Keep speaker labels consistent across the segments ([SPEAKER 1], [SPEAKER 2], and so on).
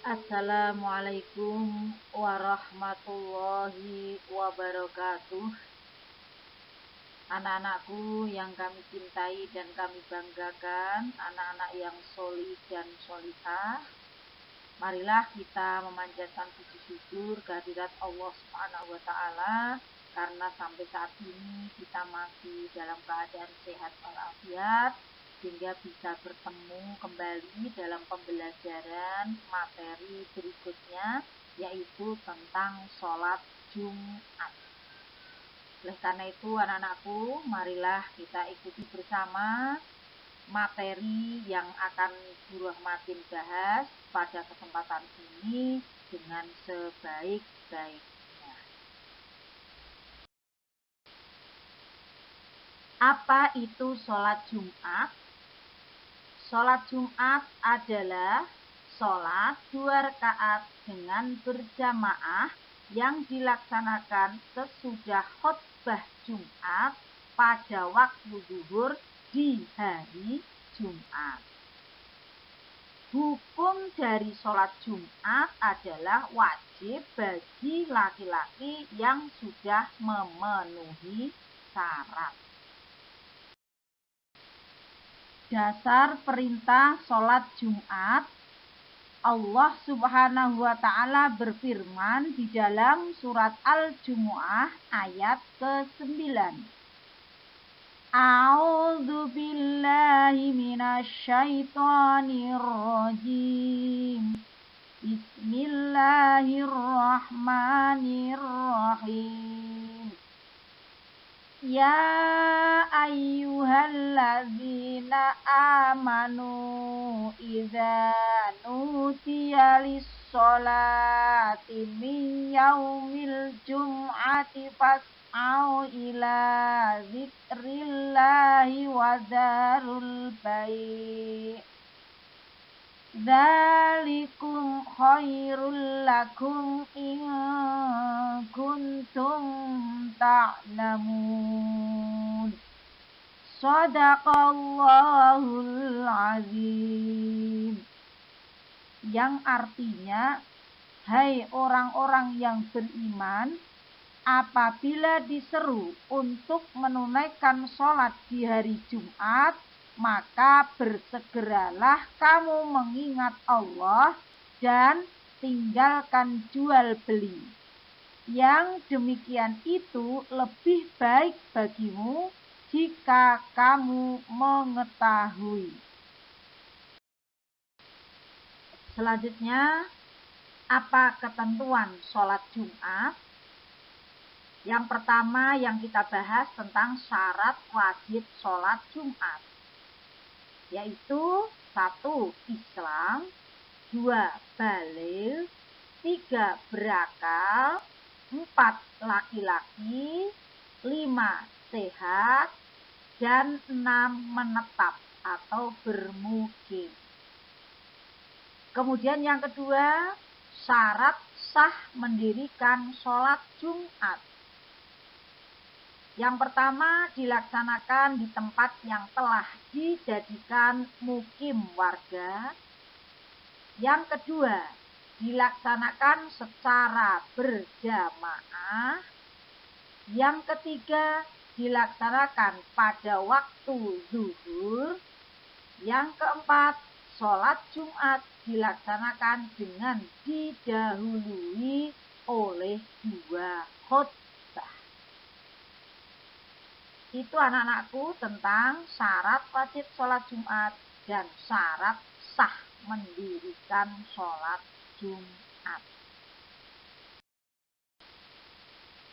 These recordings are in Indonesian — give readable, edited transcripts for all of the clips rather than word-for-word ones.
[SPEAKER 1] Assalamualaikum warahmatullahi wabarakatuh. Anak-anakku yang kami cintai dan kami banggakan, anak-anak yang solih dan solihah, marilah kita memanjatkan puji syukur kehadirat Allah Subhanahu wa Ta'ala, karena sampai saat ini kita masih dalam keadaan sehat walafiat, sehingga bisa bertemu kembali dalam pembelajaran materi berikutnya, yaitu tentang sholat Jumat. Oleh karena itu, anak-anakku, marilah kita ikuti bersama materi yang akan Guru Rahmatin bahas pada kesempatan ini dengan sebaik-baiknya. Apa itu sholat Jumat? Sholat Jumat adalah sholat 2 rakaat dengan berjamaah yang dilaksanakan sesudah khutbah Jumat pada waktu zuhur di hari Jumat. Hukum dari sholat Jumat adalah wajib bagi laki-laki yang sudah memenuhi syarat. Dasar perintah sholat Jumat, Allah Subhanahu wa Ta'ala berfirman di dalam surat Al-Jumu'ah ayat ke-9. A'udzu billahi minasy syaithanir rajim. Bismillahirrahmanirrahim. Ya ayyuhalladzina amanu idza nudiya lis-sholati min yaumil jum'ati fas'au ila dzikrillahi wa dzarul bai'. Dzalikum khairul lakum in kuntum ta'lamun. Shadaqallahul azim. Yang artinya, hai orang-orang yang beriman, apabila diseru untuk menunaikan sholat di hari Jumat, maka bersegeralah kamu mengingat Allah dan tinggalkan jual beli. Yang demikian itu lebih baik bagimu jika kamu mengetahui. Selanjutnya, apa ketentuan sholat Jumat? Yang pertama yang kita bahas tentang syarat wajib sholat Jumat, yaitu 1. Islam, 2. Baligh, 3. Berakal, 4. Laki-laki, 5. Sehat, dan 6. Menetap atau bermukim. Kemudian yang kedua, syarat sah mendirikan sholat Jumat. Yang pertama, dilaksanakan di tempat yang telah dijadikan mukim warga. Yang kedua, dilaksanakan secara berjamaah. Yang ketiga, dilaksanakan pada waktu zuhur. Yang keempat, sholat Jumat dilaksanakan dengan didahului oleh 2 khutbah. Itu anak-anakku tentang syarat wajib sholat Jumat dan syarat sah mendirikan sholat Jumat.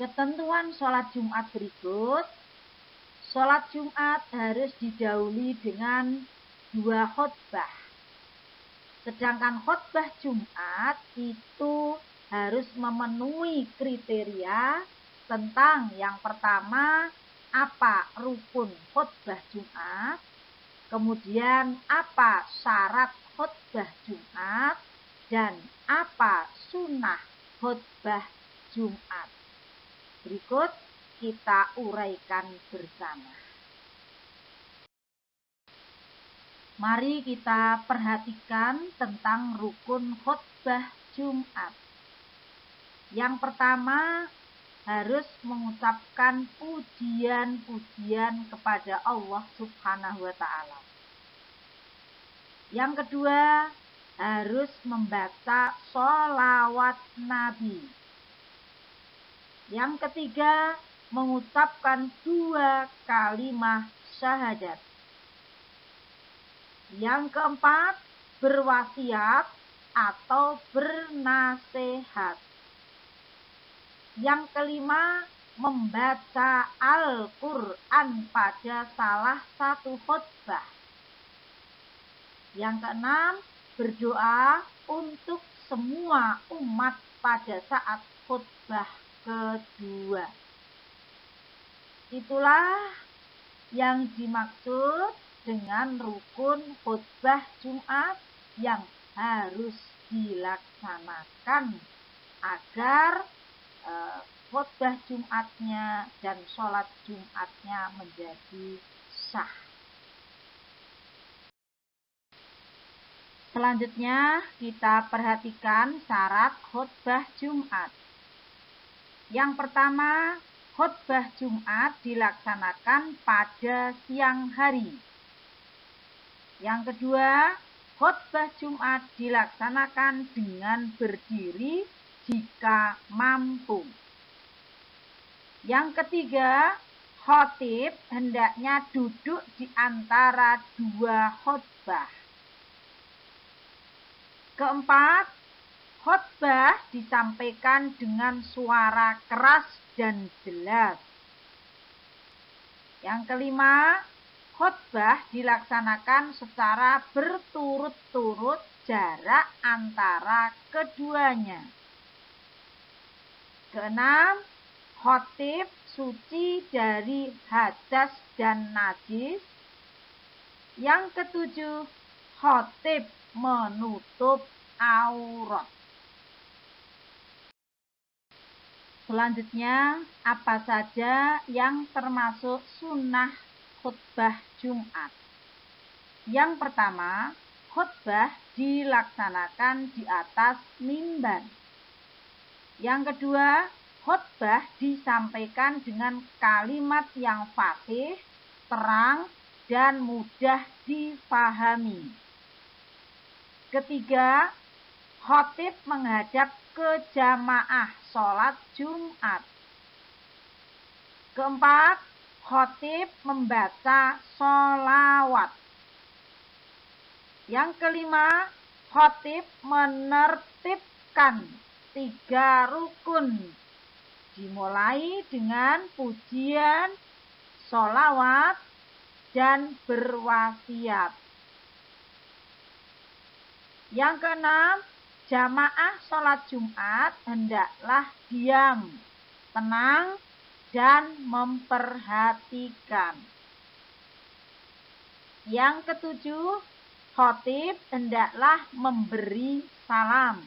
[SPEAKER 1] Ketentuan sholat Jumat berikut. Sholat Jumat harus didahului dengan 2 khutbah. Sedangkan khutbah Jumat itu harus memenuhi kriteria tentang yang pertama, apa rukun khutbah Jumat, kemudian apa syarat khutbah Jumat, dan apa sunnah khutbah Jumat. Berikut kita uraikan bersama. Mari kita perhatikan tentang rukun khutbah Jumat. Yang pertama, harus mengucapkan pujian-pujian kepada Allah Subhanahu wa Ta'ala. Yang kedua, harus membaca sholawat Nabi. Yang ketiga, mengucapkan 2 kalimat syahadat. Yang keempat, berwasiat atau bernasihat. Yang kelima, membaca Al-Quran pada salah satu khutbah. Yang keenam, berdoa untuk semua umat pada saat khutbah kedua. Itulah yang dimaksud dengan rukun khutbah Jumat yang harus dilaksanakan agar khutbah Jumatnya dan sholat Jumatnya menjadi sah. Selanjutnya kita perhatikan syarat khutbah Jumat. Yang pertama, khutbah Jumat dilaksanakan pada siang hari. Yang kedua, khutbah Jumat dilaksanakan dengan berdiri jika mampu. Yang ketiga, khatib hendaknya duduk di antara 2 khutbah. Keempat, khutbah disampaikan dengan suara keras dan jelas. Yang kelima, khutbah dilaksanakan secara berturut-turut jarak antara keduanya. Keenam, khatib suci dari hadas dan najis. Yang ketujuh, khatib menutup aurat. Selanjutnya, apa saja yang termasuk sunnah khutbah Jumat? Yang pertama, khutbah dilaksanakan di atas mimbar. Yang kedua, khutbah disampaikan dengan kalimat yang fasih, terang, dan mudah difahami. Ketiga, khatib menghadap ke jamaah sholat Jumat. Keempat, khatib membaca sholawat. Yang kelima, khatib menertibkan 3 rukun. Dimulai dengan pujian, sholawat, dan berwasiat. Yang keenam, jamaah sholat Jumat hendaklah diam, tenang, dan memperhatikan. Yang ketujuh, khatib hendaklah memberi salam.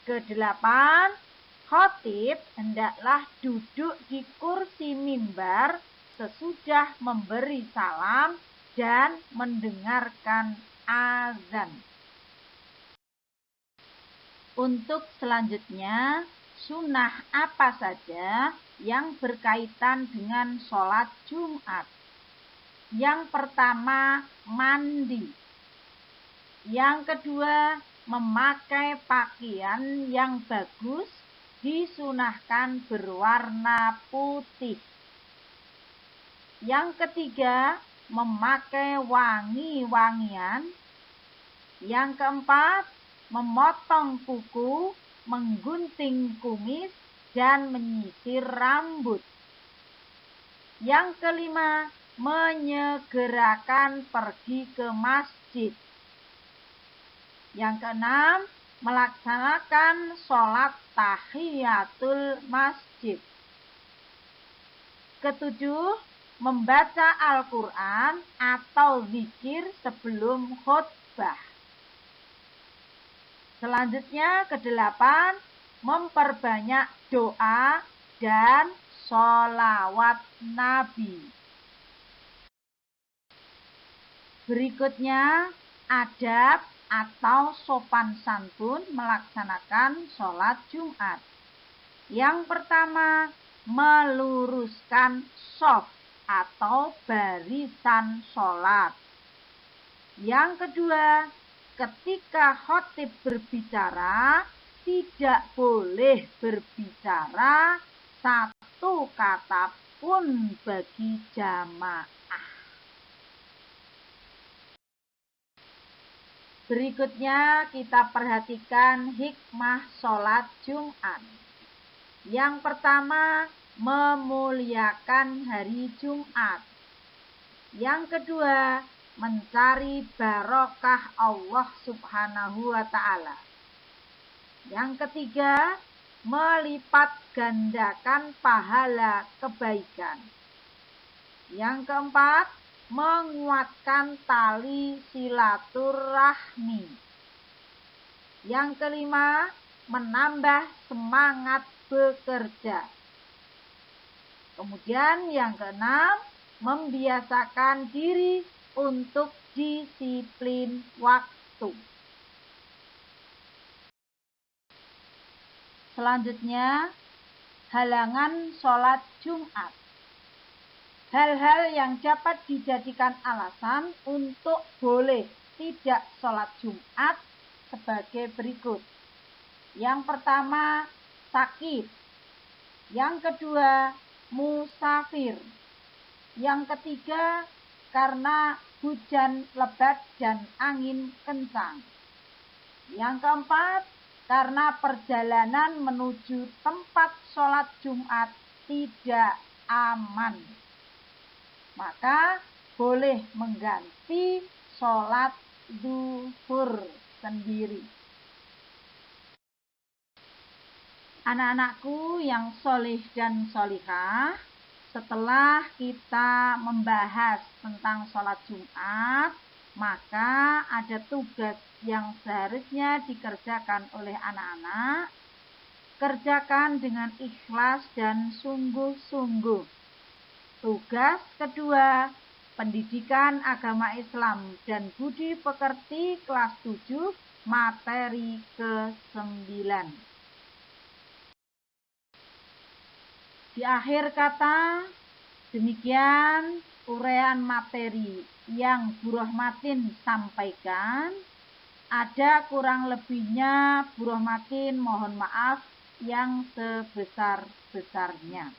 [SPEAKER 1] Kedelapan, khatib hendaklah duduk di kursi mimbar sesudah memberi salam dan mendengarkan azan. Untuk selanjutnya, sunnah apa saja yang berkaitan dengan sholat Jumat? Yang pertama, mandi. Yang kedua, memakai pakaian yang bagus, disunahkan berwarna putih. Yang ketiga, memakai wangi-wangian. Yang keempat, memotong kuku, menggunting kumis, dan menyisir rambut. Yang kelima, menyegerakan pergi ke masjid. Yang keenam, melaksanakan sholat tahiyatul masjid. Ketujuh, membaca Al-Quran atau zikir sebelum khutbah. Selanjutnya, kedelapan, memperbanyak doa dan sholawat Nabi. Berikutnya, adab atau sopan santun melaksanakan sholat Jumat. Yang pertama, meluruskan shaf atau barisan sholat. Yang kedua, ketika khatib berbicara, tidak boleh berbicara satu kata pun bagi jamaah. Berikutnya kita perhatikan hikmah sholat Jumat. Yang pertama, memuliakan hari Jumat. Yang kedua, mencari barokah Allah Subhanahu wa Ta'ala. Yang ketiga, melipat gandakan pahala kebaikan. Yang keempat, menguatkan tali silaturahmi. Yang kelima, menambah semangat bekerja. Kemudian yang keenam, membiasakan diri untuk disiplin waktu. Selanjutnya, halangan sholat Jumat. Hal-hal yang dapat dijadikan alasan untuk boleh tidak sholat Jumat sebagai berikut. Yang pertama, sakit. Yang kedua, musafir. Yang ketiga, karena hujan lebat dan angin kencang. Yang keempat, karena perjalanan menuju tempat sholat Jumat tidak aman. Maka boleh mengganti sholat zuhur sendiri. Anak-anakku yang solih dan solihah, setelah kita membahas tentang sholat Jumat, maka ada tugas yang seharusnya dikerjakan oleh anak-anak. Kerjakan dengan ikhlas dan sungguh-sungguh. Tugas kedua, pendidikan agama Islam dan budi pekerti kelas 7, materi ke-9. Di akhir kata, demikian uraian materi yang Bu Rohmatin sampaikan. Ada kurang lebihnya, Bu Rohmatin mohon maaf yang sebesar-besarnya.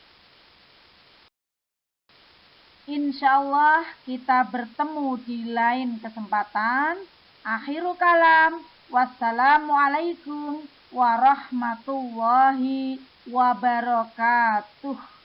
[SPEAKER 1] Insya Allah kita bertemu di lain kesempatan. Akhirul kalam. Wassalamualaikum warahmatullahi wabarakatuh.